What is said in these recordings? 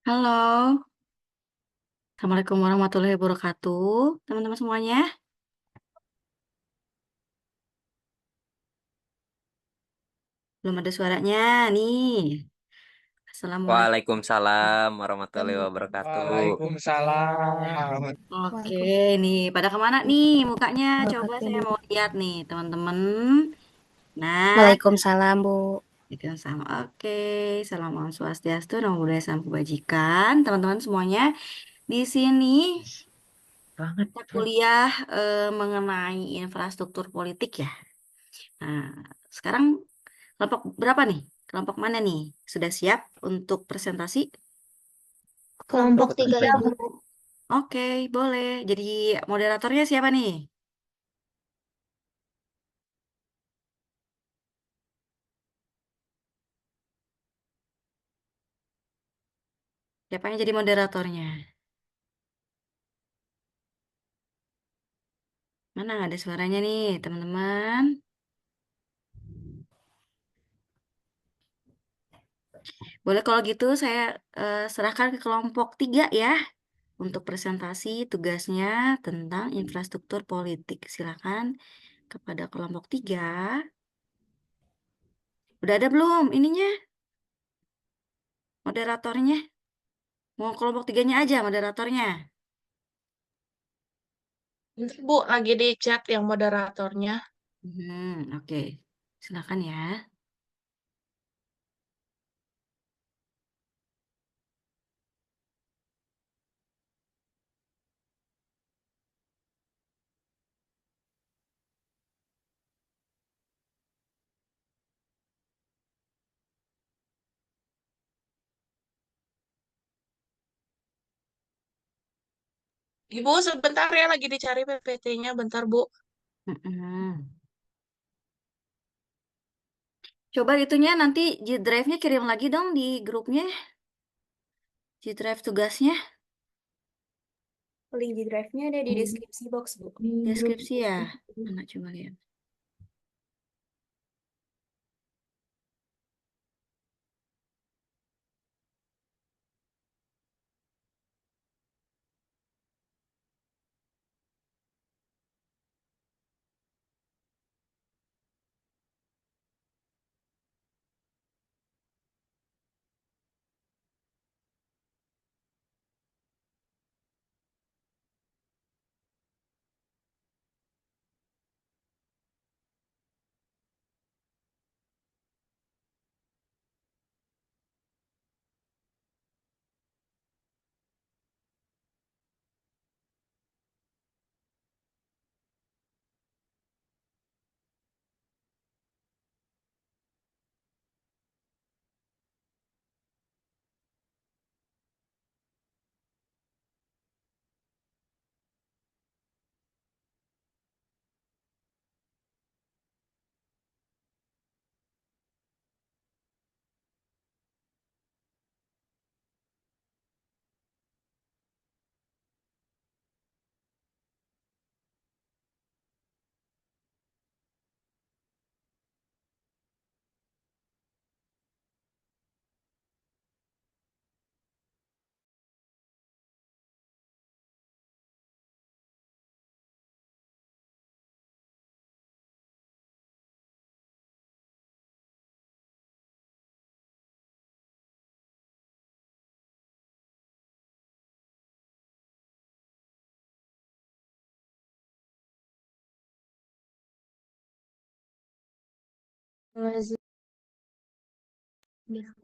Halo, Assalamualaikum warahmatullahi wabarakatuh, teman-teman semuanya. Belum ada suaranya nih. Assalamualaikum. Waalaikumsalam warahmatullahi wabarakatuh. Waalaikumsalam. Oke, Waalaikum. nih pada kemana nih mukanya? Coba Wabarakatuh, saya Bu. mau lihat nih, teman-teman. Nah, Waalaikumsalam, Bu. itu sama. Oke, salam Om Swastiastu, Namo Buddhaya, Salam Kebajikan, teman-teman semuanya. Di sini Banget, kita Bro. kuliah mengenai infrastruktur politik ya. Nah, sekarang kelompok berapa nih? Kelompok mana nih? Sudah siap untuk presentasi? Kelompok tiga, Iya, Ibu. Bu. Oke, boleh. Jadi moderatornya siapa nih? Siapa yang jadi moderatornya? Mana nggak ada suaranya nih, teman-teman? Boleh kalau gitu saya serahkan ke kelompok tiga ya untuk presentasi tugasnya tentang infrastruktur politik. Silakan kepada kelompok tiga. Udah ada belum ininya, moderatornya? Mau kelompok tiganya aja moderatornya. Bentar, Bu, lagi di chat yang moderatornya. Oke. Silakan ya. Ibu, sebentar ya, lagi dicari PPT-nya. Bentar, Bu. Mm-mm. Coba itunya nanti G Drive-nya kirim lagi dong di grupnya, G Drive tugasnya, Link di drive-nya ada di deskripsi box, Bu. deskripsi ya. Mana coba lihat.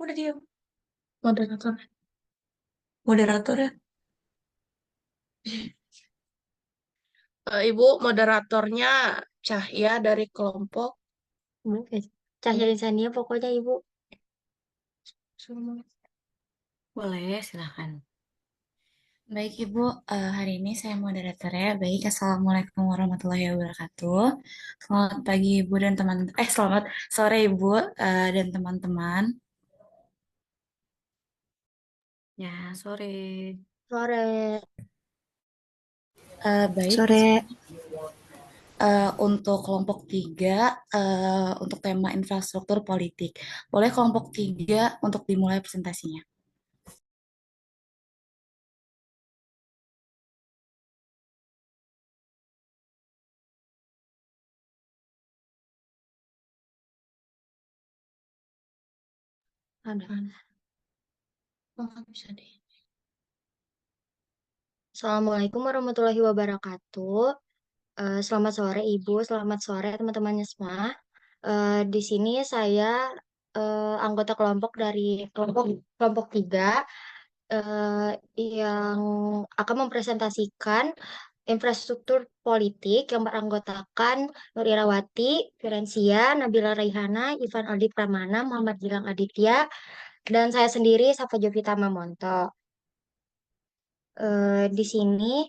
Udah dia, moderator. Moderator ya. Ibu, moderatornya Cahya dari kelompok. Oke. Cahaya Insania pokoknya, Ibu. Boleh, silakan. Baik Ibu, hari ini saya moderatornya. Baik, Assalamualaikum warahmatullahi wabarakatuh. Selamat pagi Ibu dan teman, selamat sore Ibu dan teman-teman. Ya, sore. Sore. Baik, di Sore. sini untuk kelompok tiga, untuk tema infrastruktur politik. Boleh kelompok tiga untuk dimulai presentasinya. Ada. Oh, nggak bisa deh. Assalamualaikum warahmatullahi wabarakatuh. Selamat sore Ibu, selamat sore teman-temannya semua. Di sini saya anggota kelompok dari kelompok 3 eh, yang akan mempresentasikan infrastruktur politik yang beranggotakan Nur Irawati, Firensia, Nabila Raihana, Ivan Aldi Pramana, Muhammad Gilang Aditya, dan saya sendiri Safa Jovita Mamonto. Di sini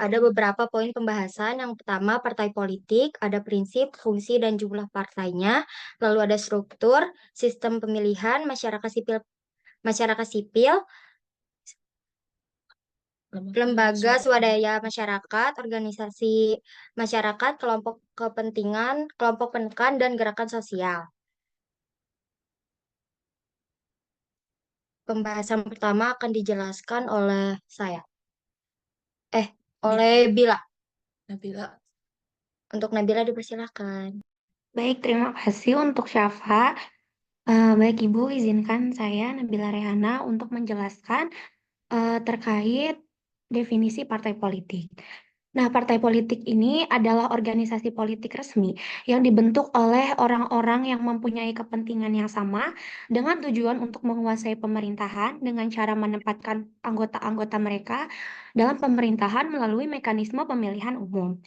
ada beberapa poin pembahasan. Yang pertama, partai politik, ada prinsip, fungsi, dan jumlah partainya. Lalu ada struktur, sistem pemilihan, masyarakat sipil, lembaga swadaya masyarakat, organisasi masyarakat, kelompok kepentingan, kelompok penekan, dan gerakan sosial. Pembahasan pertama akan dijelaskan oleh saya. Oleh Bila. Nabila. Untuk Nabila dipersilakan. Baik, terima kasih untuk Syafa. Baik Ibu, izinkan saya Nabila Rehana untuk menjelaskan terkait definisi partai politik. Nah, partai politik ini adalah organisasi politik resmi yang dibentuk oleh orang-orang yang mempunyai kepentingan yang sama dengan tujuan untuk menguasai pemerintahan dengan cara menempatkan anggota-anggota mereka dalam pemerintahan melalui mekanisme pemilihan umum.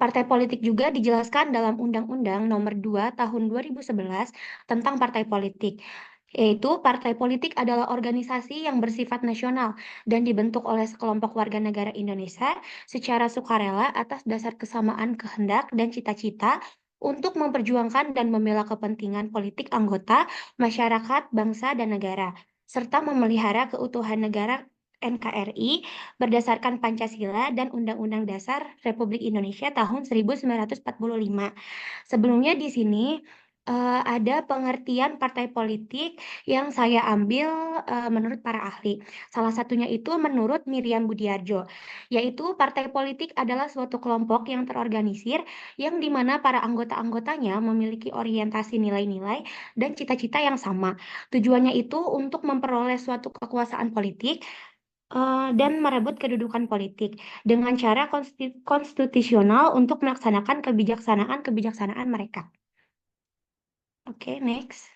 Partai politik juga dijelaskan dalam Undang-Undang Nomor 2 Tahun 2011 tentang partai politik, yaitu partai politik adalah organisasi yang bersifat nasional dan dibentuk oleh sekelompok warga negara Indonesia secara sukarela atas dasar kesamaan kehendak dan cita-cita untuk memperjuangkan dan membela kepentingan politik anggota, masyarakat, bangsa, dan negara, serta memelihara keutuhan negara NKRI berdasarkan Pancasila dan Undang-Undang Dasar Republik Indonesia tahun 1945. Sebelumnya di sini ada pengertian partai politik yang saya ambil menurut para ahli. Salah satunya itu menurut Miriam Budiarjo, yaitu partai politik adalah suatu kelompok yang terorganisir yang dimana para anggota-anggotanya memiliki orientasi nilai-nilai dan cita-cita yang sama. Tujuannya itu untuk memperoleh suatu kekuasaan politik dan merebut kedudukan politik dengan cara konstitusional untuk melaksanakan kebijaksanaan mereka. Oke, next.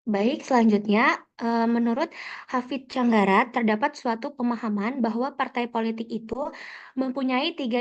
Baik, selanjutnya, menurut Hafid Canggara, terdapat suatu pemahaman bahwa partai politik itu mempunyai tiga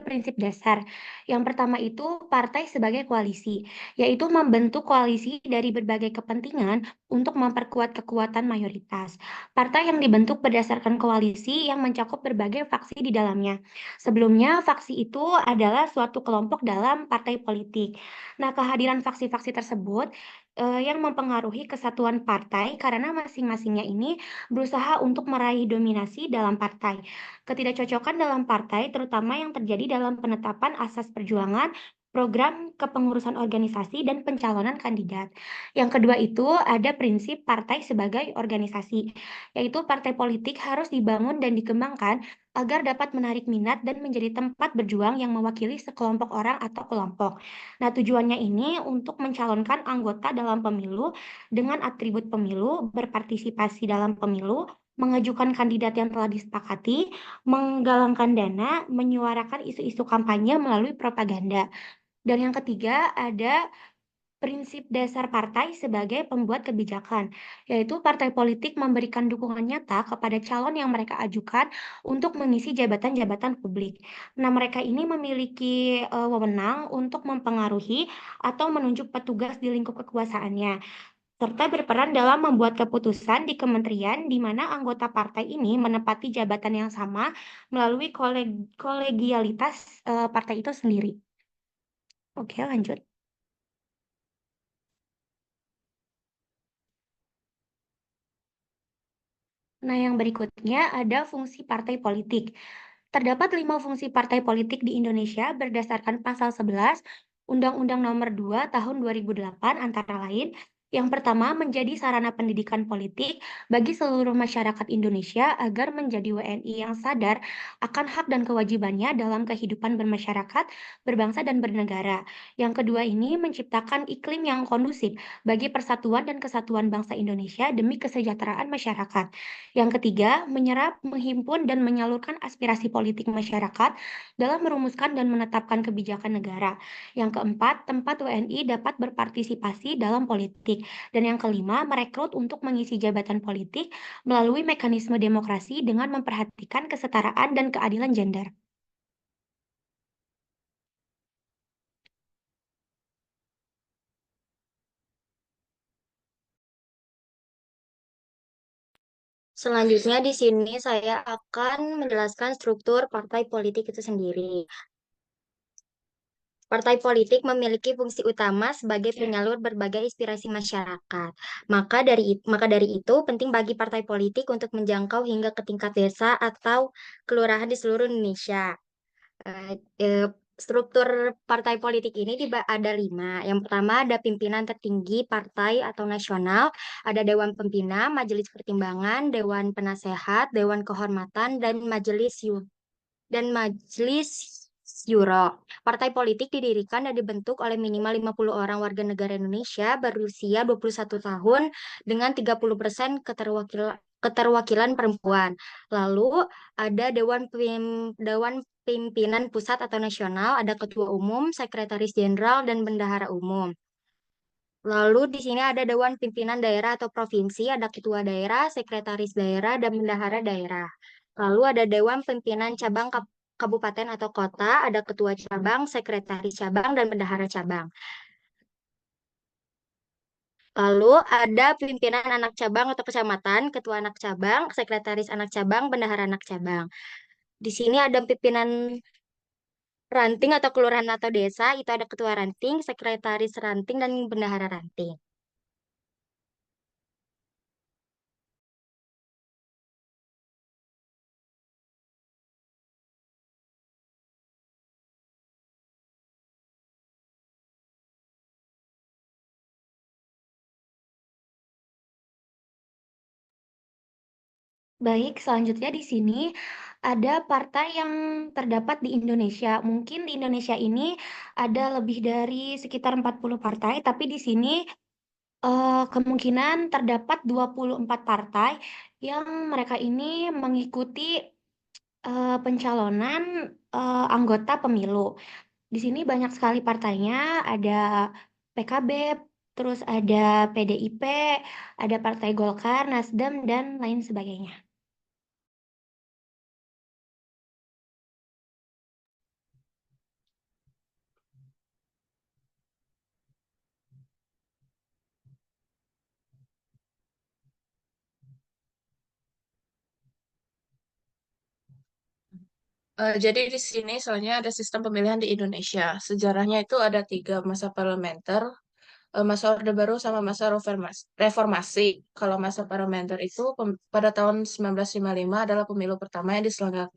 prinsip dasar. Yang pertama itu partai sebagai koalisi, yaitu membentuk koalisi dari berbagai kepentingan untuk memperkuat kekuatan mayoritas. Partai yang dibentuk berdasarkan koalisi yang mencakup berbagai faksi di dalamnya. Sebelumnya, faksi itu adalah suatu kelompok dalam partai politik. Nah, kehadiran faksi-faksi tersebut yang mempengaruhi kesatuan partai karena masing-masingnya ini berusaha untuk meraih dominasi dalam partai. Ketidakcocokan dalam partai terutama yang terjadi dalam penetapan asas perjuangan, program kepengurusan organisasi dan pencalonan kandidat. Yang kedua itu ada prinsip partai sebagai organisasi, yaitu partai politik harus dibangun dan dikembangkan agar dapat menarik minat dan menjadi tempat berjuang yang mewakili sekelompok orang atau kelompok. Nah, tujuannya ini untuk mencalonkan anggota dalam pemilu dengan atribut pemilu, berpartisipasi dalam pemilu, mengajukan kandidat yang telah disepakati, menggalangkan dana, menyuarakan isu-isu kampanye melalui propaganda. Dan yang ketiga ada prinsip dasar partai sebagai pembuat kebijakan, yaitu partai politik memberikan dukungan nyata kepada calon yang mereka ajukan untuk mengisi jabatan-jabatan publik. Nah, mereka ini memiliki wewenang untuk mempengaruhi atau menunjuk petugas di lingkup kekuasaannya, serta berperan dalam membuat keputusan di kementerian di mana anggota partai ini menempati jabatan yang sama melalui kolegialitas partai itu sendiri. Oke, lanjut. Nah, yang berikutnya ada fungsi partai politik. Terdapat 5 fungsi partai politik di Indonesia berdasarkan pasal 11 Undang-Undang Nomor 2 Tahun 2008 antara lain Yang pertama, menjadi sarana pendidikan politik bagi seluruh masyarakat Indonesia agar menjadi WNI yang sadar akan hak dan kewajibannya dalam kehidupan bermasyarakat, berbangsa, dan bernegara. Yang kedua ini menciptakan iklim yang kondusif bagi persatuan dan kesatuan bangsa Indonesia demi kesejahteraan masyarakat. Yang ketiga, menyerap, menghimpun, dan menyalurkan aspirasi politik masyarakat dalam merumuskan dan menetapkan kebijakan negara. Yang keempat, tempat WNI dapat berpartisipasi dalam politik. Dan yang kelima, merekrut untuk mengisi jabatan politik melalui mekanisme demokrasi dengan memperhatikan kesetaraan dan keadilan gender. Selanjutnya di sini saya akan menjelaskan struktur partai politik itu sendiri. Partai politik memiliki fungsi utama sebagai penyalur berbagai inspirasi masyarakat. Maka dari itu penting bagi partai politik untuk menjangkau hingga ke tingkat desa atau kelurahan di seluruh Indonesia. Eh, eh, Struktur partai politik ini ada 5. Yang pertama ada pimpinan tertinggi partai atau nasional, ada Dewan Pembina, Majelis Pertimbangan, Dewan Penasehat, Dewan Kehormatan, dan Majelis Syuro. Partai politik didirikan dan dibentuk oleh minimal 50 orang warga negara Indonesia berusia 21 tahun dengan 30% keterwakilan perempuan. Lalu ada Dewan Pimpinan Pusat atau Nasional, ada Ketua Umum, Sekretaris Jenderal, dan Bendahara Umum. Lalu di sini ada Dewan Pimpinan Daerah atau Provinsi, ada Ketua Daerah, Sekretaris Daerah, dan Bendahara Daerah. Lalu ada Dewan Pimpinan Cabang Kabupaten atau Kota, ada Ketua Cabang, Sekretaris Cabang, dan Bendahara Cabang. Lalu ada pimpinan anak cabang atau kecamatan, ketua anak cabang, sekretaris anak cabang, bendahara anak cabang. Di sini ada pimpinan ranting atau kelurahan atau desa, itu ada ketua ranting, sekretaris ranting, dan bendahara ranting. Baik, selanjutnya di sini ada partai yang terdapat di Indonesia. Mungkin di Indonesia ini ada lebih dari sekitar 40 partai, tapi di sini kemungkinan terdapat 24 partai yang mereka ini mengikuti pencalonan anggota pemilu. Di sini banyak sekali partainya, ada PKB, terus ada PDIP, ada Partai Golkar, Nasdem, dan lain sebagainya. Jadi di sini soalnya ada sistem pemilihan di Indonesia. Sejarahnya itu ada 3 masa parlementer, masa Orde Baru sama masa reformasi. Kalau masa parlementer itu pada tahun 1955 adalah pemilu pertama yang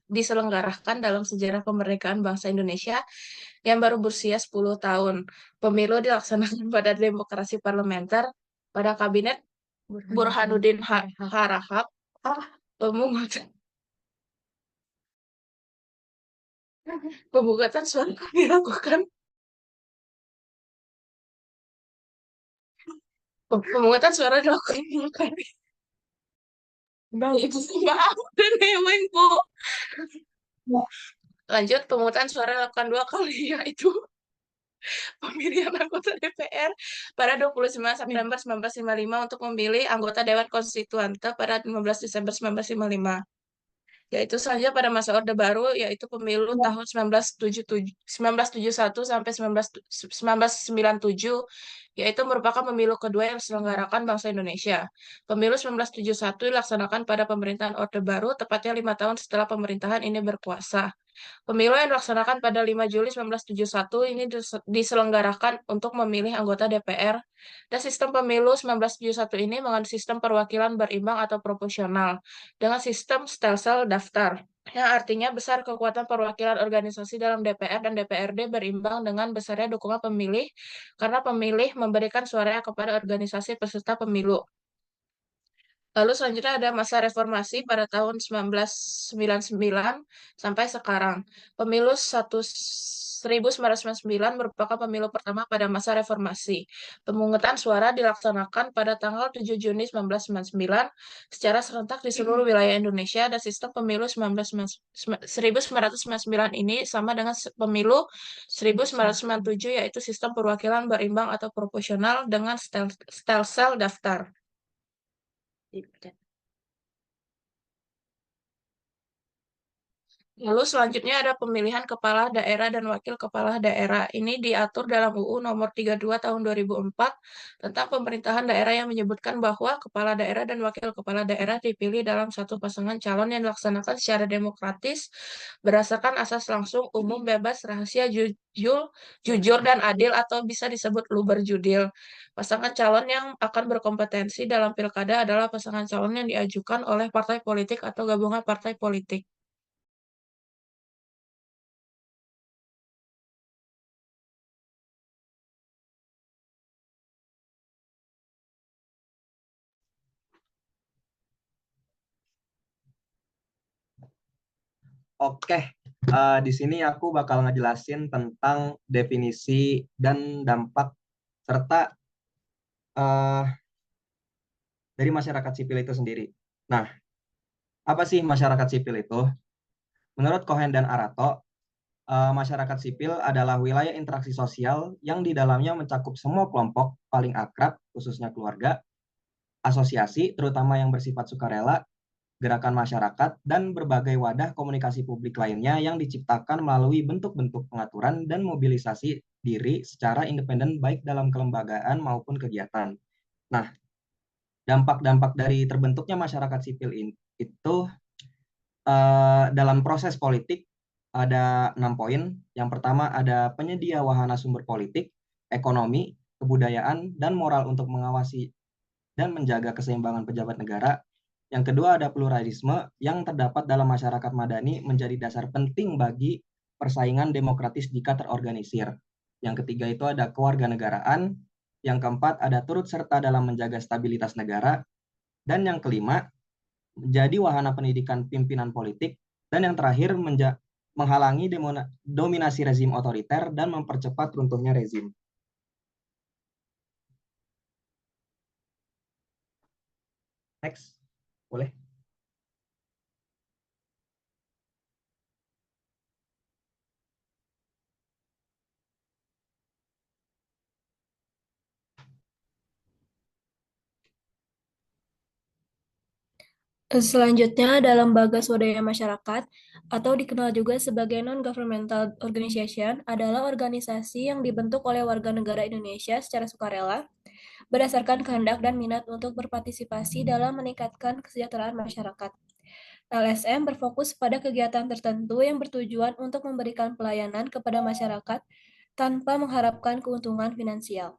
diselenggarakan dalam sejarah kemerdekaan bangsa Indonesia yang baru berusia 10 tahun. Pemilu dilaksanakan pada demokrasi parlementer pada kabinet Burhanuddin Harahap. Pemungutan Pemungutan suara dilakukan Pemungutan suara dilakukan 2 kali. Itu maaf dan nemeng, Bu. Lanjut, pemungutan suara dilakukan 2 kali, yaitu pemilihan anggota DPR pada 29 September 1955 untuk memilih anggota Dewan Konstituante pada 15 Desember 1955. Yaitu selanjutnya pada masa Orde Baru, yaitu pemilu tahun 1971 sampai 1997, yaitu merupakan pemilu kedua yang diselenggarakan bangsa Indonesia. Pemilu 1971 dilaksanakan pada pemerintahan Orde Baru, tepatnya 5 tahun setelah pemerintahan ini berkuasa. Pemilu yang dilaksanakan pada 5 Juli 1971 ini diselenggarakan untuk memilih anggota DPR, dan sistem pemilu 1971 ini mengandung sistem perwakilan berimbang atau proporsional dengan sistem stelsel daftar. yang artinya besar kekuatan perwakilan organisasi dalam DPR dan DPRD berimbang dengan besarnya dukungan pemilih karena pemilih memberikan suaranya kepada organisasi peserta pemilu. Lalu selanjutnya ada masa reformasi pada tahun 1999 sampai sekarang. Pemilu 1999 merupakan pemilu pertama pada masa reformasi. Pemungutan suara dilaksanakan pada tanggal 7 Juni 1999 secara serentak di seluruh wilayah Indonesia, dan sistem pemilu 1999 ini sama dengan pemilu 1997, yaitu sistem perwakilan berimbang atau proporsional dengan stelsel daftar. Lalu selanjutnya ada pemilihan kepala daerah dan wakil kepala daerah. Ini diatur dalam UU Nomor 32 Tahun 2004 tentang pemerintahan daerah, yang menyebutkan bahwa kepala daerah dan wakil kepala daerah dipilih dalam satu pasangan calon yang dilaksanakan secara demokratis berdasarkan asas langsung, umum, bebas, rahasia, jujur, dan adil, atau bisa disebut luber judil. Pasangan calon yang akan berkompetensi dalam pilkada adalah pasangan calon yang diajukan oleh partai politik atau gabungan partai politik. Oke, di sini aku bakal ngejelasin tentang definisi dan dampak serta eh, dari masyarakat sipil itu sendiri. Nah, apa sih masyarakat sipil itu? Menurut Cohen dan Arato, masyarakat sipil adalah wilayah interaksi sosial yang di dalamnya mencakup semua kelompok paling akrab, khususnya keluarga, asosiasi, terutama yang bersifat sukarela, gerakan masyarakat, dan berbagai wadah komunikasi publik lainnya yang diciptakan melalui bentuk-bentuk pengaturan dan mobilisasi diri secara independen baik dalam kelembagaan maupun kegiatan. Nah, dampak-dampak dari terbentuknya masyarakat sipil itu dalam proses politik ada 6 poin. Yang pertama ada penyedia wahana sumber politik, ekonomi, kebudayaan, dan moral untuk mengawasi dan menjaga keseimbangan pejabat negara. Yang kedua ada pluralisme yang terdapat dalam masyarakat madani menjadi dasar penting bagi persaingan demokratis jika terorganisir. Yang ketiga itu ada kewarganegaraan. Yang keempat ada turut serta dalam menjaga stabilitas negara. Dan yang kelima menjadi wahana pendidikan pimpinan politik. Dan yang terakhir menghalangi dominasi rezim otoriter dan mempercepat runtuhnya rezim. Next, boleh. Selanjutnya ada lembaga swadaya masyarakat atau dikenal juga sebagai non-governmental organization adalah organisasi yang dibentuk oleh warga negara Indonesia secara sukarela berdasarkan kehendak dan minat untuk berpartisipasi dalam meningkatkan kesejahteraan masyarakat. LSM berfokus pada kegiatan tertentu yang bertujuan untuk memberikan pelayanan kepada masyarakat tanpa mengharapkan keuntungan finansial.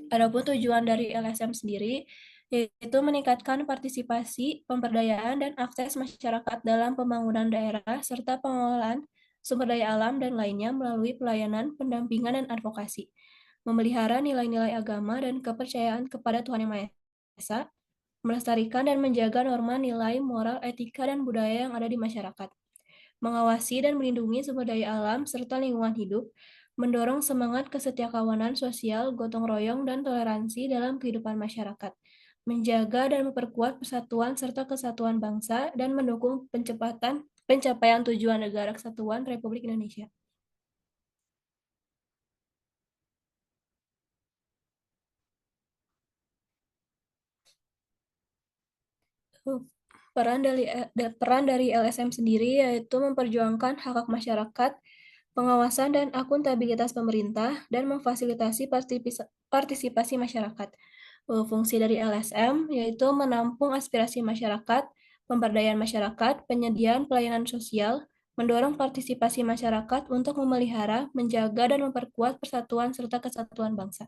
Adapun tujuan dari LSM sendiri yaitu meningkatkan partisipasi, pemberdayaan, dan akses masyarakat dalam pembangunan daerah serta pengelolaan sumber daya alam dan lainnya melalui pelayanan, pendampingan, dan advokasi, memelihara nilai-nilai agama dan kepercayaan kepada Tuhan Yang Maha Esa, melestarikan dan menjaga norma nilai moral, etika, dan budaya yang ada di masyarakat, mengawasi dan melindungi sumber daya alam serta lingkungan hidup, mendorong semangat kesetiakawanan sosial, gotong royong, dan toleransi dalam kehidupan masyarakat, menjaga dan memperkuat persatuan serta kesatuan bangsa, dan mendukung pencapaian tujuan negara kesatuan Republik Indonesia. Peran dari LSM sendiri yaitu memperjuangkan hak-hak masyarakat, pengawasan dan akuntabilitas pemerintah, dan memfasilitasi partisipasi masyarakat. Fungsi dari LSM yaitu menampung aspirasi masyarakat, pemberdayaan masyarakat, penyediaan pelayanan sosial, mendorong partisipasi masyarakat untuk memelihara, menjaga, dan memperkuat persatuan serta kesatuan bangsa.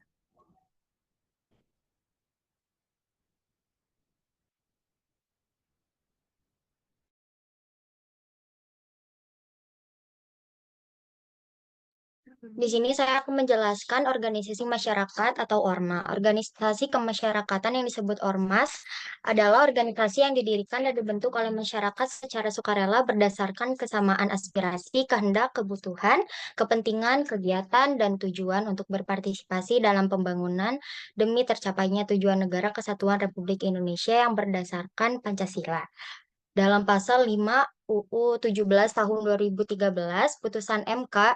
Di sini saya akan menjelaskan organisasi masyarakat atau ORMA. Organisasi kemasyarakatan yang disebut ORMAS adalah organisasi yang didirikan dan dibentuk oleh masyarakat secara sukarela berdasarkan kesamaan aspirasi, kehendak, kebutuhan, kepentingan, kegiatan, dan tujuan untuk berpartisipasi dalam pembangunan demi tercapainya tujuan negara kesatuan Republik Indonesia yang berdasarkan Pancasila. Dalam pasal 5 UU 17 tahun 2013, putusan MK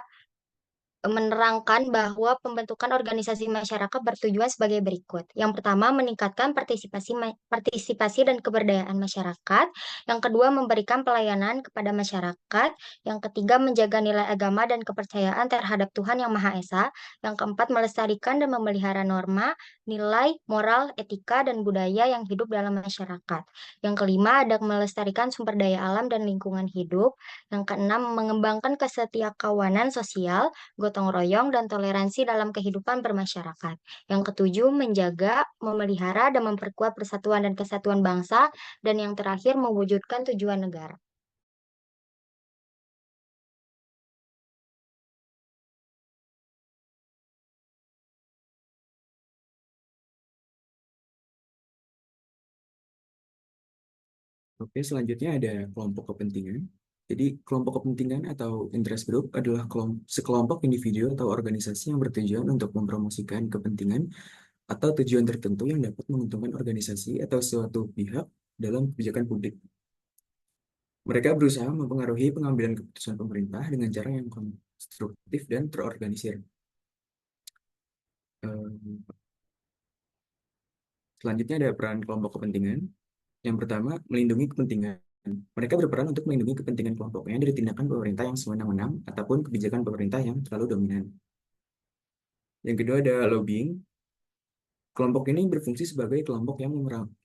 menerangkan bahwa pembentukan organisasi masyarakat bertujuan sebagai berikut. Yang pertama, meningkatkan partisipasi dan keberdayaan masyarakat. Yang kedua, memberikan pelayanan kepada masyarakat. Yang ketiga, menjaga nilai agama dan kepercayaan terhadap Tuhan Yang Maha Esa. Yang keempat, melestarikan dan memelihara norma, nilai, moral, etika, dan budaya yang hidup dalam masyarakat. Yang kelima, ada melestarikan sumber daya alam dan lingkungan hidup. Yang keenam, mengembangkan kesetiakawanan sosial, gotong royong, dan toleransi dalam kehidupan bermasyarakat. Yang ketujuh, menjaga, memelihara, dan memperkuat persatuan dan kesatuan bangsa. Dan yang terakhir, mewujudkan tujuan negara. Oke, selanjutnya ada kelompok kepentingan. Jadi, kelompok kepentingan atau interest group adalah sekelompok individu atau organisasi yang bertujuan untuk mempromosikan kepentingan atau tujuan tertentu yang dapat menguntungkan organisasi atau suatu pihak dalam kebijakan publik. Mereka berusaha mempengaruhi pengambilan keputusan pemerintah dengan cara yang konstruktif dan terorganisir. Selanjutnya ada peran kelompok kepentingan. Yang pertama, melindungi kepentingan. Mereka berperan untuk melindungi kepentingan kelompoknya dari tindakan pemerintah yang sewenang-wenang ataupun kebijakan pemerintah yang terlalu dominan. Yang kedua ada lobbying. Kelompok ini berfungsi sebagai kelompok yang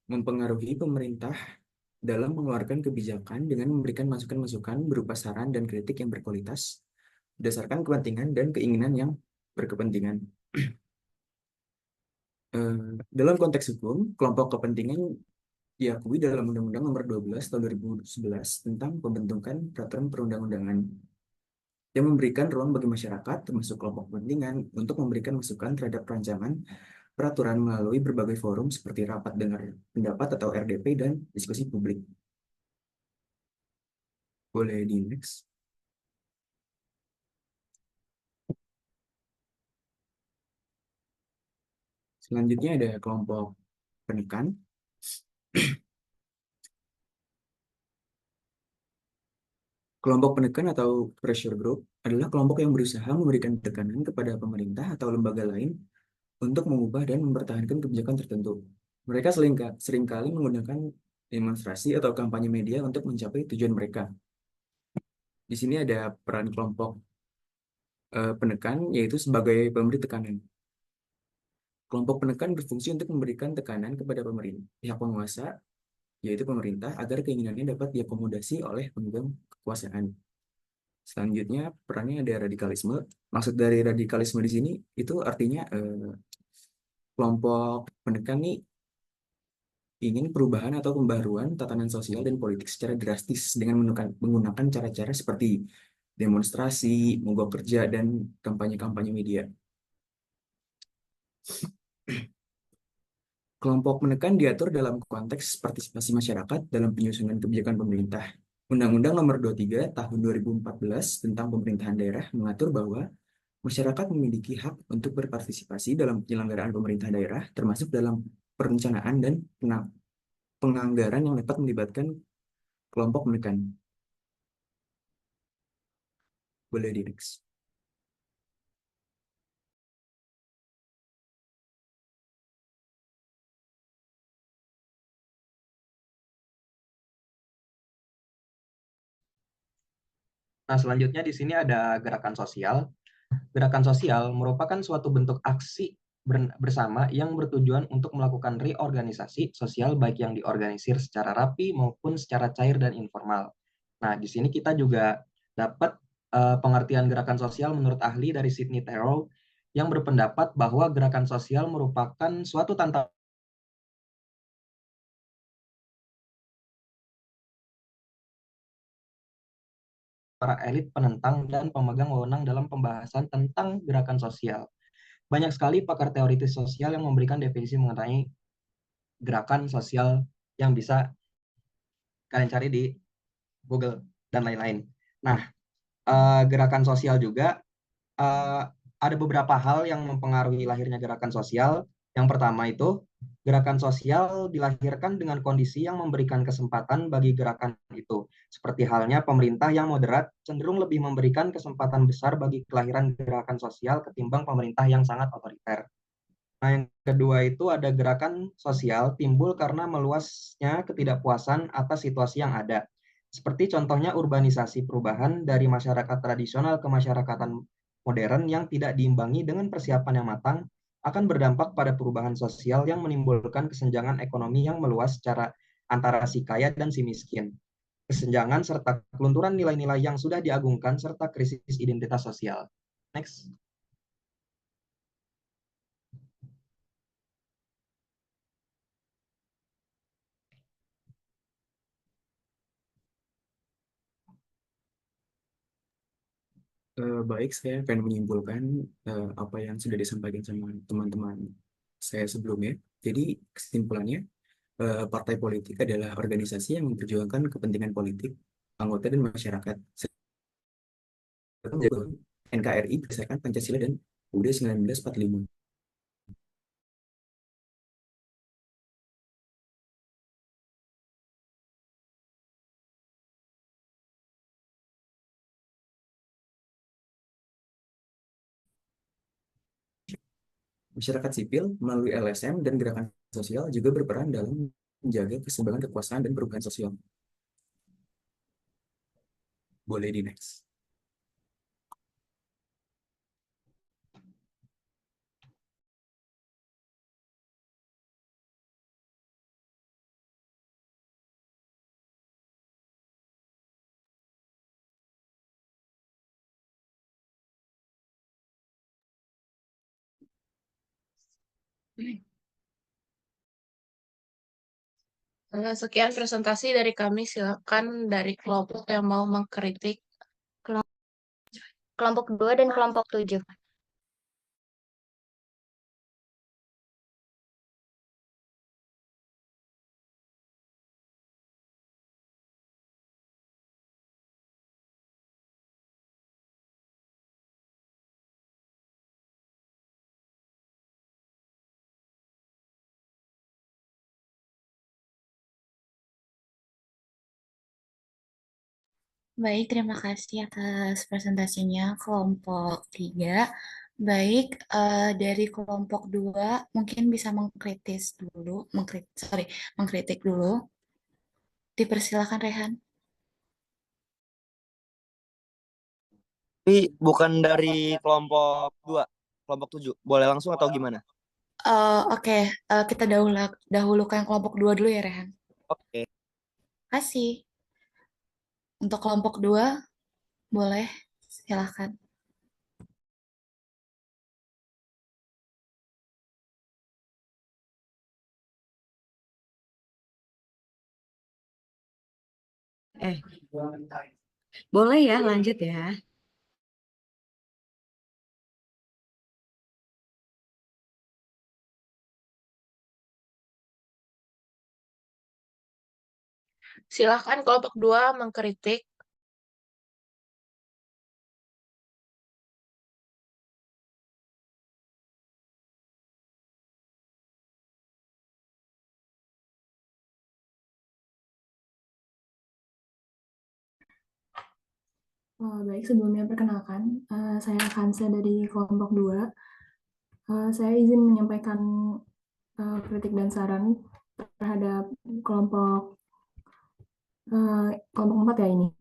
mempengaruhi pemerintah dalam mengeluarkan kebijakan dengan memberikan masukan-masukan berupa saran dan kritik yang berkualitas berdasarkan kepentingan dan keinginan yang berkepentingan. Dalam konteks hukum, kelompok kepentingan diakui dalam Undang-Undang Nomor 12 Tahun 2011 tentang pembentukan peraturan perundang-undangan yang memberikan ruang bagi masyarakat, termasuk kelompok kepentingan, untuk memberikan masukan terhadap rancangan peraturan melalui berbagai forum seperti rapat dengar pendapat atau RDP dan diskusi publik. Boleh di next. Selanjutnya ada kelompok penekan. Kelompok penekan atau pressure group adalah kelompok yang berusaha memberikan tekanan kepada pemerintah atau lembaga lain untuk mengubah dan mempertahankan kebijakan tertentu. Mereka seringkali menggunakan demonstrasi atau kampanye media untuk mencapai tujuan mereka. Di sini ada peran kelompok penekan, yaitu sebagai pemberi tekanan. Kelompok penekan berfungsi untuk memberikan tekanan kepada pihak penguasa, yaitu pemerintah, agar keinginannya dapat diakomodasi oleh pemegang kekuasaan. Selanjutnya, perannya ada radikalisme. Maksud dari radikalisme di sini itu artinya kelompok penekan ini ingin perubahan atau pembaruan tatanan sosial dan politik secara drastis dengan menggunakan cara-cara seperti demonstrasi, mogok kerja, dan kampanye-kampanye media. Kelompok menekan diatur dalam konteks partisipasi masyarakat dalam penyusunan kebijakan pemerintah. Undang-Undang Nomor 23 Tahun 2014 tentang pemerintahan daerah mengatur bahwa masyarakat memiliki hak untuk berpartisipasi dalam penyelenggaraan pemerintah daerah, termasuk dalam perencanaan dan penganggaran yang dapat melibatkan kelompok menekan. Boleh di next. Nah, selanjutnya di sini ada gerakan sosial. Gerakan sosial merupakan suatu bentuk aksi bersama yang bertujuan untuk melakukan reorganisasi sosial baik yang diorganisir secara rapi maupun secara cair dan informal. Nah, di sini kita juga dapat pengertian gerakan sosial menurut ahli dari Sidney Terrell yang berpendapat bahwa gerakan sosial merupakan suatu tantangan para elit penentang dan pemegang wewenang dalam pembahasan tentang gerakan sosial. Banyak sekali pakar teoritis sosial yang memberikan definisi mengenai gerakan sosial yang bisa kalian cari di Google dan lain-lain. Nah, gerakan sosial juga ada beberapa hal yang mempengaruhi lahirnya gerakan sosial. Yang pertama itu, gerakan sosial dilahirkan dengan kondisi yang memberikan kesempatan bagi gerakan itu. Seperti halnya pemerintah yang moderat cenderung lebih memberikan kesempatan besar bagi kelahiran gerakan sosial ketimbang pemerintah yang sangat otoriter. Nah, yang kedua itu ada gerakan sosial timbul karena meluasnya ketidakpuasan atas situasi yang ada. Seperti contohnya urbanisasi perubahan dari masyarakat tradisional ke masyarakatan modern yang tidak diimbangi dengan persiapan yang matang akan berdampak pada perubahan sosial yang menimbulkan kesenjangan ekonomi yang meluas secara antara si kaya dan si miskin. Kesenjangan serta kelunturan nilai-nilai yang sudah diagungkan serta krisis identitas sosial. Next. Baik, saya akan menyimpulkan apa yang sudah disampaikan sama teman-teman saya sebelumnya. Jadi kesimpulannya, partai politik adalah organisasi yang memperjuangkan kepentingan politik, anggota dan masyarakat. Serta menjaga NKRI berdasarkan Pancasila dan UUD 1945. Masyarakat sipil melalui LSM dan gerakan sosial juga berperan dalam menjaga keseimbangan kekuasaan dan perubahan sosial. Boleh di next. Sekian presentasi dari kami. Silakan dari kelompok yang mau mengkritik. Kelompok 2 dan kelompok 7. Baik, terima kasih atas presentasinya kelompok 3. Baik, dari kelompok 2 mungkin bisa mengkritik dulu. Dipersilakan Rehan. Tapi bukan dari kelompok 2, kelompok 7. Boleh langsung atau gimana? Oke, kita dahulukan kelompok 2 dulu ya Rehan. Oke. Kasih. Untuk kelompok 2, boleh, silakan. Boleh ya, lanjut ya. Silakan kelompok 2 mengkritik. Baik, sebelumnya perkenalkan, saya Kansa dari kelompok 2. Saya izin menyampaikan kritik dan saran terhadap kelompok 4 ya ini.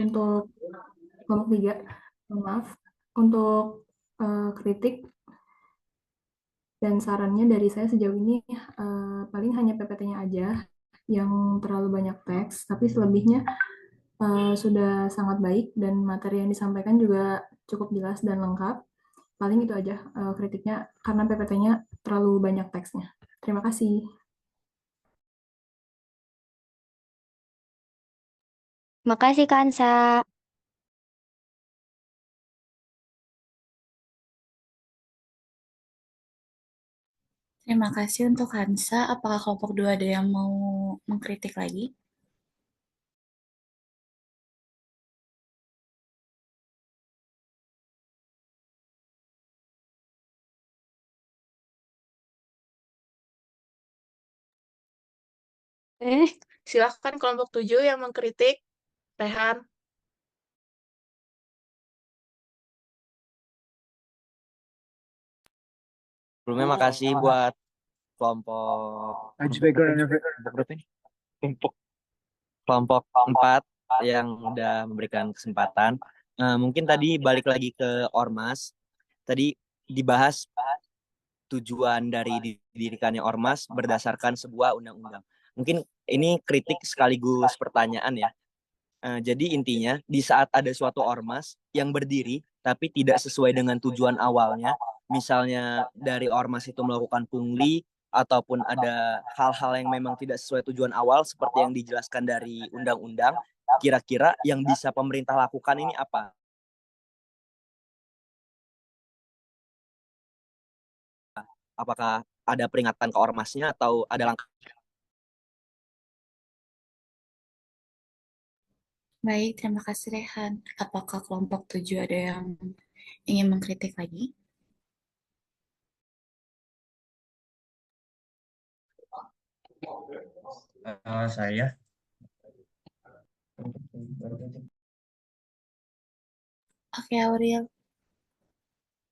Untuk kelompok 3, maaf, untuk kritik dan sarannya dari saya sejauh ini paling hanya PPT-nya aja yang terlalu banyak teks, tapi selebihnya sudah sangat baik dan materi yang disampaikan juga cukup jelas dan lengkap. Paling itu aja kritiknya karena PPT-nya terlalu banyak teksnya. Terima kasih. Makasih Kansa. Terima kasih untuk Hansa. Apakah kelompok 2 ada yang mau mengkritik lagi? Silahkan kelompok 7 yang mengkritik. Rehan. Sebelumnya makasih buat kelompok kelompok berapa ini? Kelompok kelompok 4 yang udah memberikan kesempatan. Mungkin tadi balik lagi ke Ormas. Tadi dibahas tujuan dari didirikannya Ormas berdasarkan sebuah undang-undang. Mungkin ini kritik sekaligus pertanyaan ya. Jadi intinya di saat ada suatu ormas yang berdiri tapi tidak sesuai dengan tujuan awalnya, misalnya dari ormas itu melakukan pungli ataupun ada hal-hal yang memang tidak sesuai tujuan awal seperti yang dijelaskan dari undang-undang, kira-kira yang bisa pemerintah lakukan ini apa? Apakah ada peringatan ke ormasnya atau ada langkah? Baik, terima kasih Rehan. Apakah kelompok 7 ada yang ingin mengkritik lagi? Saya Oke, Aurel.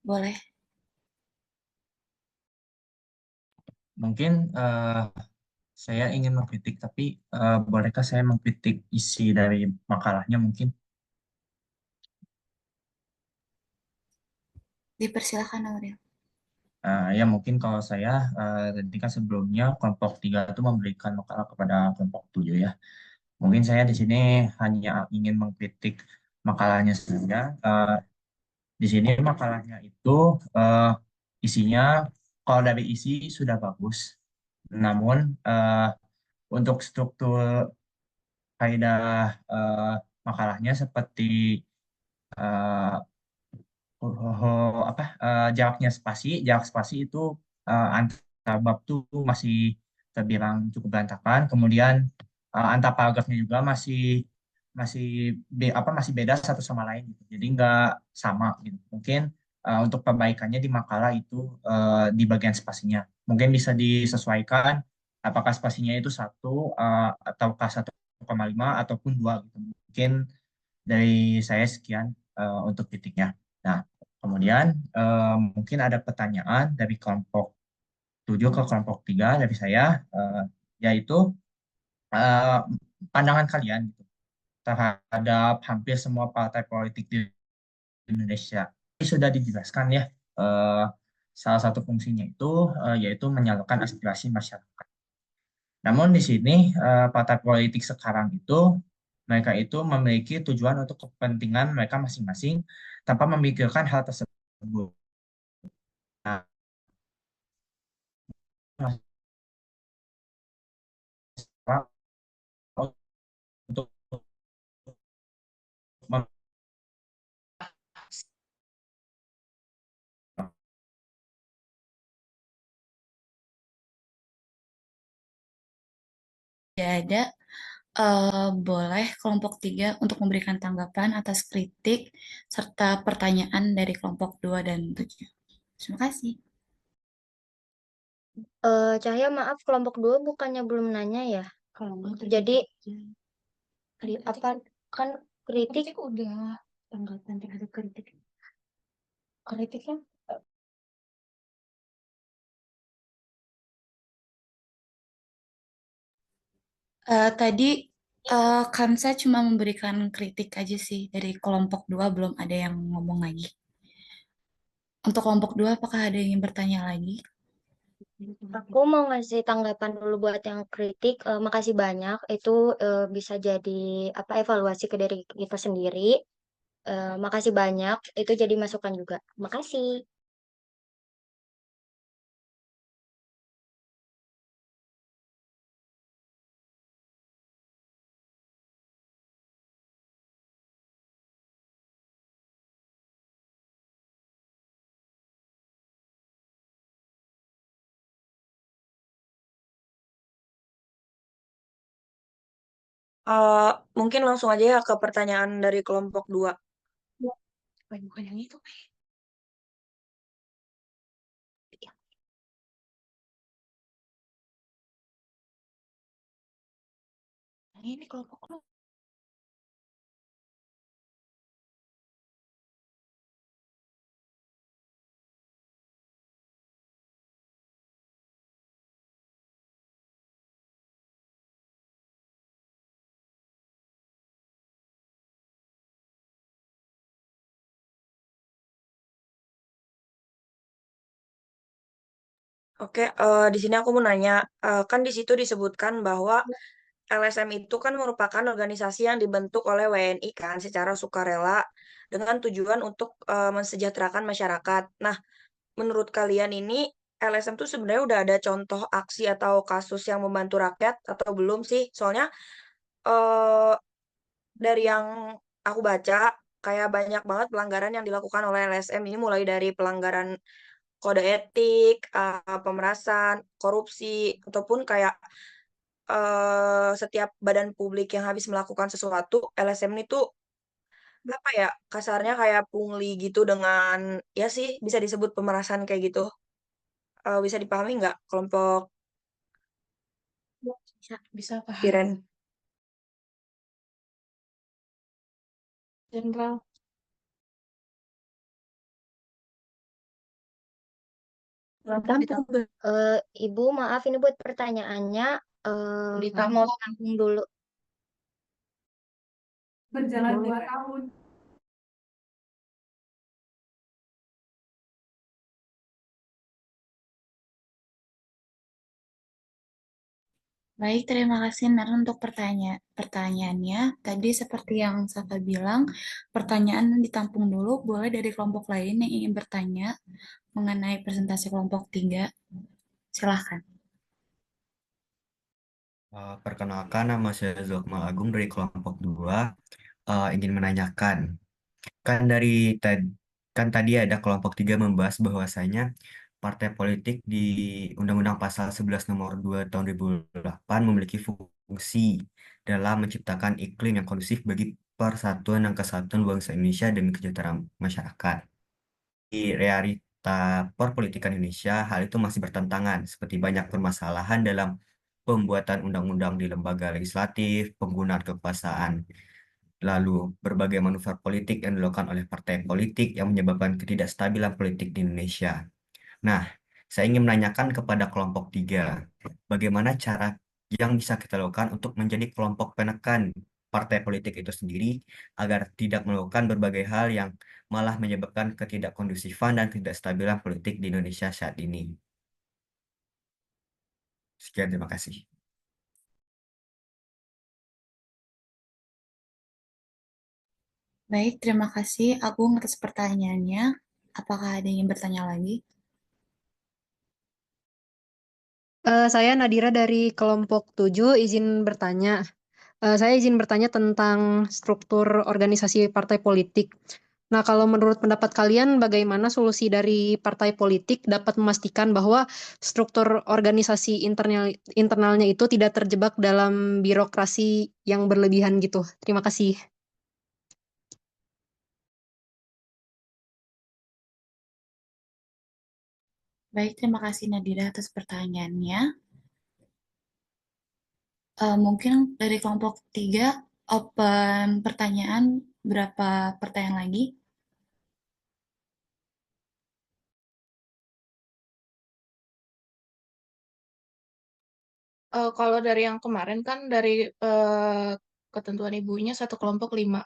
Boleh. mungkin saya ingin mengkritik, tapi bolehkah saya mengkritik isi dari makalahnya mungkin? Dipersilakan, Aurel. Ya mungkin kalau saya tadi kan sebelumnya kelompok 3 itu memberikan makalah kepada kelompok 7 ya. Mungkin saya di sini hanya ingin mengkritik makalahnya saja. Di sini makalahnya itu isinya kalau dari isi sudah bagus, namun untuk struktur kaidah makalahnya seperti eh, jarak spasi itu antar bab tuh masih terbilang cukup berantakan. Kemudian antar paragrafnya juga masih masih masih beda satu sama lain gitu. Jadi nggak sama gitu. Mungkin untuk perbaikannya di makalah itu di bagian spasinya. Mungkin bisa disesuaikan apakah spasinya itu satu ataukah 1,5 ataupun dua gitu. Mungkin dari saya sekian untuk titiknya. Nah, kemudian mungkin ada pertanyaan dari kelompok 7 ke kelompok 3 dari saya, eh, yaitu eh, pandangan kalian gitu, terhadap hampir semua partai politik di Indonesia. Ini sudah dijelaskan ya, eh, salah satu fungsinya itu yaitu menyalurkan aspirasi masyarakat. Namun di sini partai politik sekarang itu mereka itu memiliki tujuan untuk kepentingan mereka masing-masing tanpa memikirkan hal tersebut. Nah, untuk Tidak ada. Boleh kelompok 3 untuk memberikan tanggapan atas kritik serta pertanyaan dari kelompok 2 dan 7. Terima kasih. Cahaya maaf kelompok 2 bukannya belum nanya ya? Kalau nggak Jadi apa kan kritik udah tanggapan terhadap kritiknya Tadi Kansa cuma memberikan kritik aja sih. Dari kelompok 2 belum ada yang ngomong lagi. Untuk kelompok 2 apakah ada yang ingin bertanya lagi? aku mau ngasih tanggapan dulu buat yang kritik. Makasih banyak. Itu bisa jadi apa evaluasi ke diri kita sendiri. Makasih banyak. Itu jadi masukan juga. Makasih. Mungkin langsung aja ya ke pertanyaan dari kelompok 2. Bukan yang itu. Yang ini kelompok lu. Oke, di sini aku mau nanya, kan di situ disebutkan bahwa LSM itu kan merupakan organisasi yang dibentuk oleh WNI kan secara sukarela dengan tujuan untuk mensejahterakan masyarakat. Nah, menurut kalian ini LSM tuh sebenarnya udah ada contoh aksi atau kasus yang membantu rakyat atau belum sih? Soalnya eh, dari yang aku baca kayak banyak banget pelanggaran yang dilakukan oleh LSM ini mulai dari pelanggaran kode etik, pemerasan, korupsi, ataupun kayak setiap badan publik yang habis melakukan sesuatu, LSM ini tuh apa ya kasarnya kayak pungli gitu dengan ya sih bisa disebut pemerasan kayak gitu. Bisa dipahami nggak kelompok Bisa paham. Iren? Jenderal. Ibu, maaf ini buat pertanyaannya. Ditampung. Mau tampung dulu. Berjalan 2 tahun. Baik, terima kasih Nar untuk pertanyaannya. Tadi seperti yang Safa bilang, pertanyaan ditampung dulu, boleh dari kelompok lain yang ingin bertanya mengenai presentasi kelompok 3. Silahkan. Perkenalkan, nama saya Zulkmal Agung dari kelompok 2. Ingin menanyakan, kan tadi ada kelompok 3 membahas bahwasanya partai politik di Undang-Undang Pasal 11 Nomor 2 Tahun 2008 memiliki fungsi dalam menciptakan iklim yang kondusif bagi persatuan dan kesatuan bangsa Indonesia demi kesejahteraan masyarakat. Di realita perpolitikan Indonesia, hal itu masih bertentangan, seperti banyak permasalahan dalam pembuatan undang-undang di lembaga legislatif, penggunaan kekuasaan, lalu berbagai manuver politik yang dilakukan oleh partai politik yang menyebabkan ketidakstabilan politik di Indonesia. Nah, saya ingin menanyakan kepada kelompok 3, bagaimana cara yang bisa kita lakukan untuk menjadi kelompok penekan partai politik itu sendiri agar tidak melakukan berbagai hal yang malah menyebabkan ketidakkondusifan dan ketidakstabilan politik di Indonesia saat ini. Sekian, terima kasih. Baik, terima kasih Agung atas pertanyaannya. Apakah ada yang ingin bertanya lagi? Saya Nadira dari kelompok 7, izin bertanya. Saya izin bertanya tentang struktur organisasi partai politik. Nah, kalau menurut pendapat kalian, bagaimana solusi dari partai politik dapat memastikan bahwa struktur organisasi internalnya itu tidak terjebak dalam birokrasi yang berlebihan gitu? Terima kasih. Baik, terima kasih Nadira atas pertanyaannya. Mungkin dari kelompok 3, open pertanyaan, berapa pertanyaan lagi? Kalau dari yang kemarin kan dari ketentuan ibunya satu kelompok 5.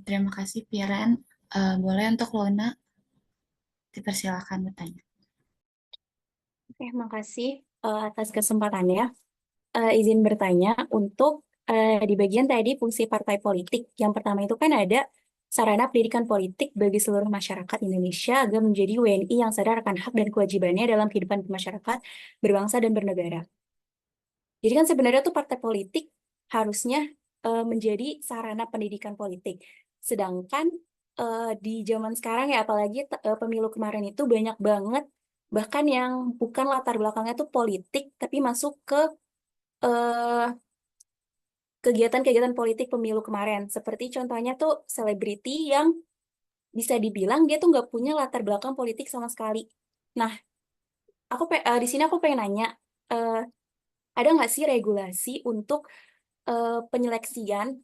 Terima kasih Piran. Boleh untuk Lona, dipersilakan bertanya. Oke, makasih atas kesempatannya. Izin bertanya untuk di bagian tadi fungsi partai politik. Yang pertama itu kan ada sarana pendidikan politik bagi seluruh masyarakat Indonesia agar menjadi WNI yang sadar akan hak dan kewajibannya dalam kehidupan masyarakat, berbangsa dan bernegara. Jadi kan sebenarnya tuh partai politik harusnya menjadi sarana pendidikan politik. Sedangkan di zaman sekarang ya apalagi pemilu kemarin itu banyak banget bahkan yang bukan latar belakangnya tuh politik tapi masuk ke eh, kegiatan-kegiatan politik pemilu kemarin. Seperti contohnya tuh selebriti yang bisa dibilang dia tuh nggak punya latar belakang politik sama sekali. Nah, di sini aku pengen nanya, eh, ada nggak sih regulasi untuk penyeleksian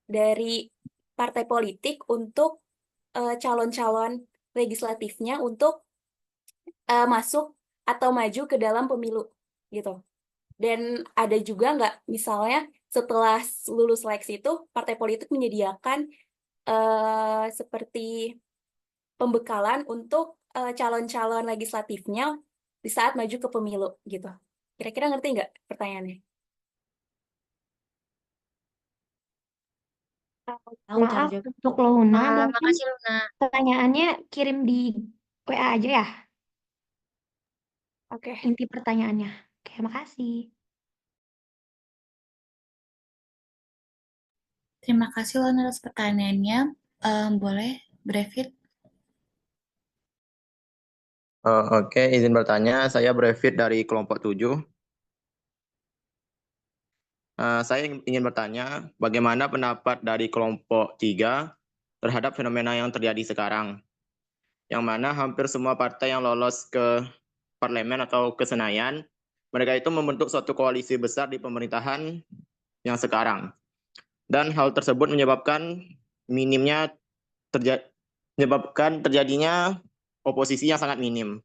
dari partai politik untuk calon-calon legislatifnya untuk masuk atau maju ke dalam pemilu gitu. Dan ada juga nggak misalnya setelah lulus seleksi itu partai politik menyediakan seperti pembekalan untuk calon-calon legislatifnya di saat maju ke pemilu gitu. Kira-kira ngerti nggak pertanyaannya? Maaf untuk Luna, mungkin Makasih Luna. pertanyaannya kirim di WA aja ya, Oke. inti pertanyaannya. Oke, makasih. Terima kasih Lona atas pertanyaannya. Boleh, Brevit? Oke, izin bertanya. Saya Brevit dari kelompok 7. Saya ingin bertanya, bagaimana pendapat dari kelompok 3 terhadap fenomena yang terjadi sekarang, yang mana hampir semua partai yang lolos ke parlemen atau ke Senayan, mereka itu membentuk suatu koalisi besar di pemerintahan yang sekarang. Dan hal tersebut menyebabkan terjadinya oposisi yang sangat minim.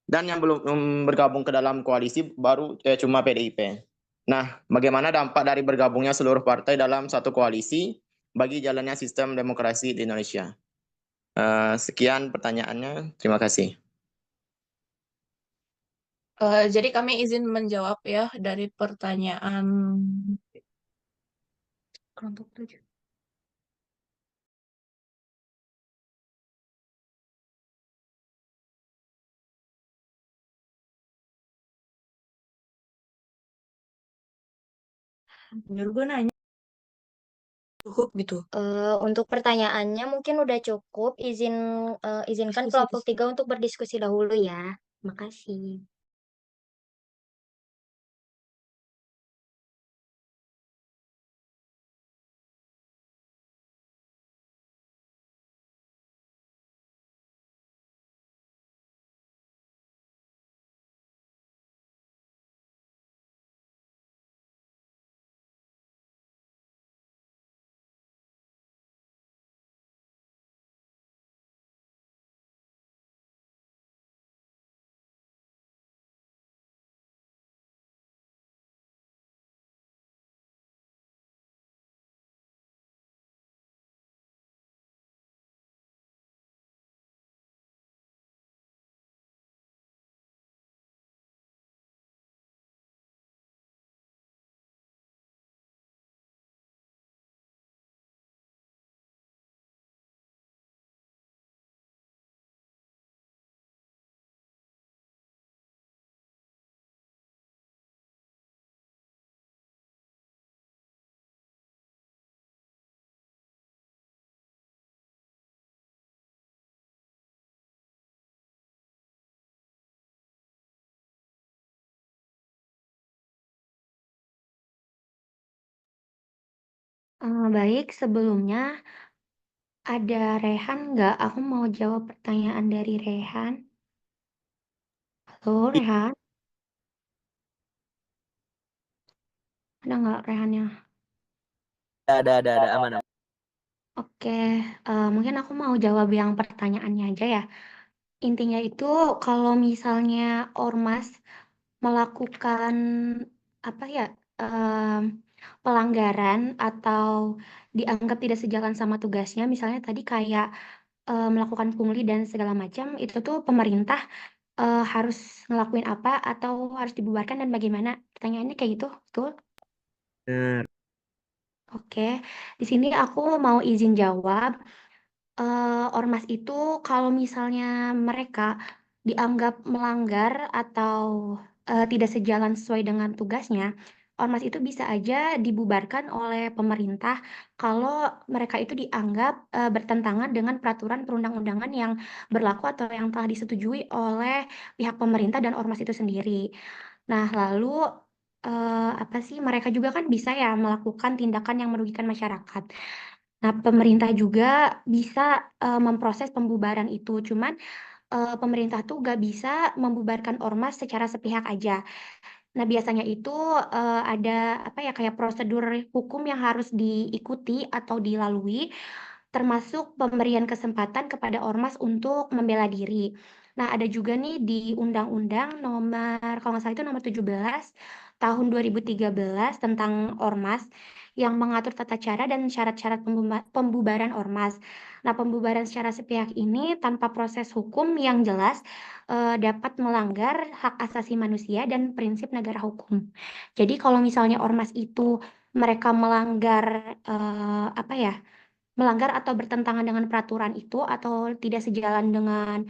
Dan yang belum bergabung ke dalam koalisi baru cuma PDIP. Nah, bagaimana dampak dari bergabungnya seluruh partai dalam satu koalisi bagi jalannya sistem demokrasi di Indonesia? Sekian pertanyaannya. Terima kasih. Jadi kami izin menjawab ya dari pertanyaan Kelompok 7. Menurut gue nanya cukup gitu. Untuk pertanyaannya mungkin udah cukup. Izinkan Diskusi, kelompok 3 untuk berdiskusi dahulu ya. Makasih. Baik, sebelumnya ada Rehan nggak? Aku mau jawab pertanyaan dari Rehan. Halo, Rehan. Ada nggak Rehannya? Ada, aman. Oke, mungkin aku mau jawab yang pertanyaannya aja ya. Intinya itu kalau misalnya Ormas melakukan apa ya pelanggaran atau dianggap tidak sejalan sama tugasnya, misalnya tadi kayak melakukan pungli dan segala macam, itu tuh pemerintah harus ngelakuin apa atau harus dibubarkan dan bagaimana? Pertanyaannya kayak gitu, betul? Benar. Oke, di sini aku mau izin jawab. Ormas itu kalau misalnya mereka dianggap melanggar atau tidak sejalan sesuai dengan tugasnya, ormas itu bisa aja dibubarkan oleh pemerintah kalau mereka itu dianggap bertentangan dengan peraturan perundang-undangan yang berlaku atau yang telah disetujui oleh pihak pemerintah dan ormas itu sendiri. Nah, lalu apa sih mereka juga kan bisa ya melakukan tindakan yang merugikan masyarakat. Nah, pemerintah juga bisa memproses pembubaran itu. Cuman pemerintah tuh gak bisa membubarkan ormas secara sepihak aja. Nah, biasanya itu ada apa ya kayak prosedur hukum yang harus diikuti atau dilalui, termasuk pemberian kesempatan kepada ormas untuk membela diri. Nah, ada juga nih di Undang-Undang nomor, kalau nggak salah itu nomor 17 tahun 2013 tentang ormas yang mengatur tata cara dan syarat-syarat pembubaran ormas. Nah, pembubaran secara sepihak ini tanpa proses hukum yang jelas dapat melanggar hak asasi manusia dan prinsip negara hukum. Jadi kalau misalnya ormas itu mereka melanggar apa ya? Melanggar atau bertentangan dengan peraturan itu atau tidak sejalan dengan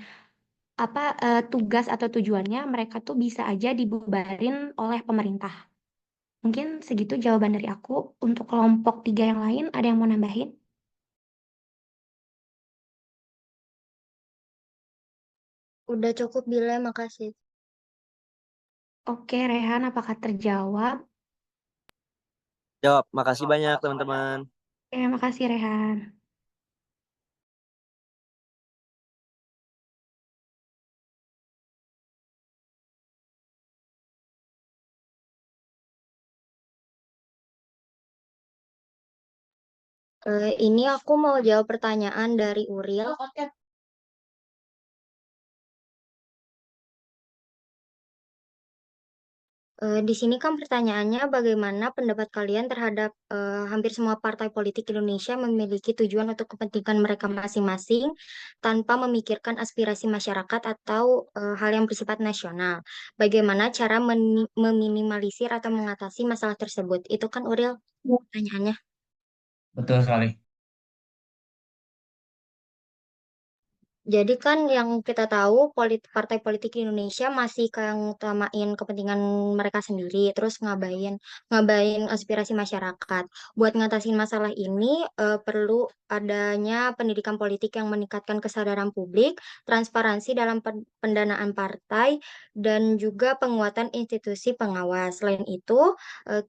apa tugas atau tujuannya, mereka tuh bisa aja dibubarin oleh pemerintah. Mungkin segitu jawaban dari aku. Untuk kelompok 3 yang lain, ada yang mau nambahin? Udah cukup, Bila, makasih. Oke, Rehan, apakah terjawab? Jawab. Makasih banyak teman-teman. Oke, makasih Rehan. Ini aku mau jawab pertanyaan dari Uril. Di sini kan pertanyaannya bagaimana pendapat kalian terhadap hampir semua partai politik Indonesia memiliki tujuan untuk kepentingan mereka masing-masing tanpa memikirkan aspirasi masyarakat atau hal yang bersifat nasional. Bagaimana cara meminimalisir atau mengatasi masalah tersebut? Itu kan Uril pertanyaannya. Betul sekali. Jadi kan yang kita tahu partai politik di Indonesia masih kayak ngutamain kepentingan mereka sendiri, terus ngabain aspirasi masyarakat. Buat ngatasin masalah ini perlu adanya pendidikan politik yang meningkatkan kesadaran publik, transparansi dalam pendanaan partai, dan juga penguatan institusi pengawas. Selain itu, eh,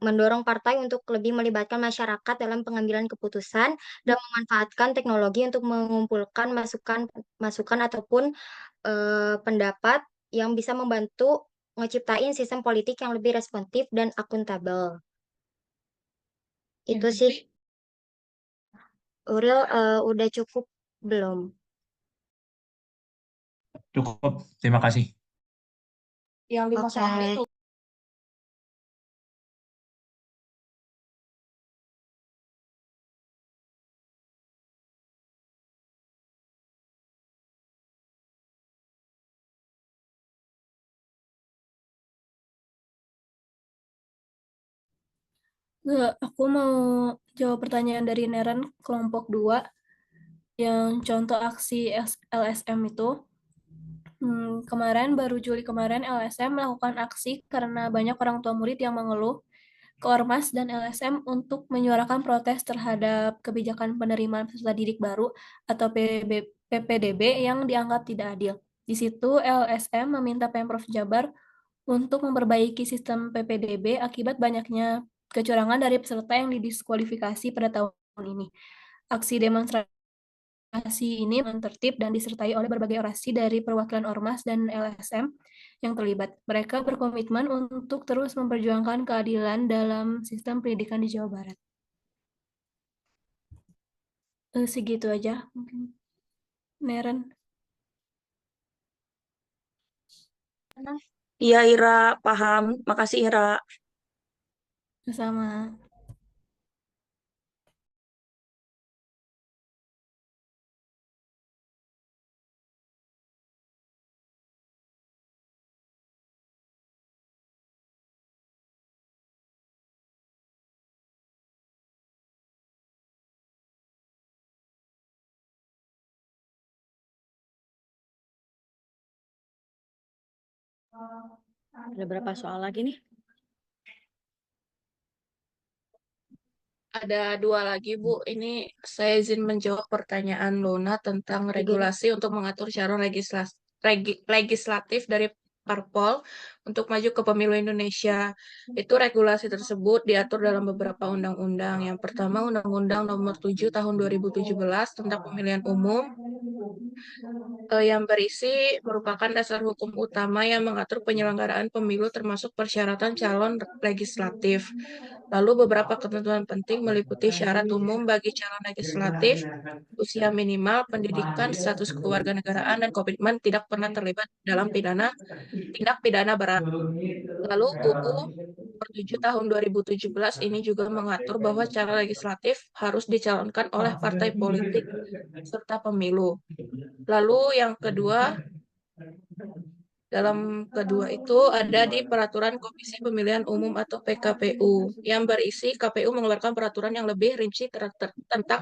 mendorong partai untuk lebih melibatkan masyarakat dalam pengambilan keputusan dan memanfaatkan teknologi untuk mengumpulkan masukan ataupun pendapat yang bisa membantu ngeciptain sistem politik yang lebih responsif dan akuntabel. Itu sih, Uril, udah cukup belum? Cukup. Terima kasih. Yang dimaksudkan Oke. itu. Aku mau jawab pertanyaan dari Neren kelompok 2 yang contoh aksi LSM itu. Kemarin, baru Juli kemarin, LSM melakukan aksi karena banyak orang tua murid yang mengeluh ke Ormas dan LSM untuk menyuarakan protes terhadap kebijakan penerimaan peserta didik baru atau PPDB yang dianggap tidak adil. Di situ LSM meminta Pemprov Jabar untuk memperbaiki sistem PPDB akibat banyaknya kecurangan dari peserta yang didiskualifikasi pada tahun ini. Aksi demonstrasi ini tertib dan disertai oleh berbagai orasi dari perwakilan Ormas dan LSM yang terlibat. Mereka berkomitmen untuk terus memperjuangkan keadilan dalam sistem pendidikan di Jawa Barat. Segitu aja mungkin. Neren. Iya, Ira, paham. Makasih, Ira. Sama. Ada berapa soal lagi nih? Ada dua lagi, Bu. Ini saya izin menjawab pertanyaan Luna tentang regulasi untuk mengatur calon legislatif dari parpol untuk maju ke pemilu Indonesia. Itu regulasi tersebut diatur dalam beberapa undang-undang. Yang pertama, Undang-Undang Nomor 7 Tahun 2017 tentang Pemilihan Umum, yang berisi merupakan dasar hukum utama yang mengatur penyelenggaraan pemilu termasuk persyaratan calon legislatif. Lalu beberapa ketentuan penting meliputi syarat umum bagi calon legislatif, usia minimal, pendidikan, status kewarganegaraan, dan komitmen tidak pernah terlibat dalam tindak pidana berat. Lalu UU Nomor 7 Tahun 2017 ini juga mengatur bahwa calon legislatif harus dicalonkan oleh partai politik serta pemilu. Lalu yang kedua, dalam kedua itu ada di Peraturan Komisi Pemilihan Umum atau PKPU yang berisi KPU mengeluarkan peraturan yang lebih rinci tentang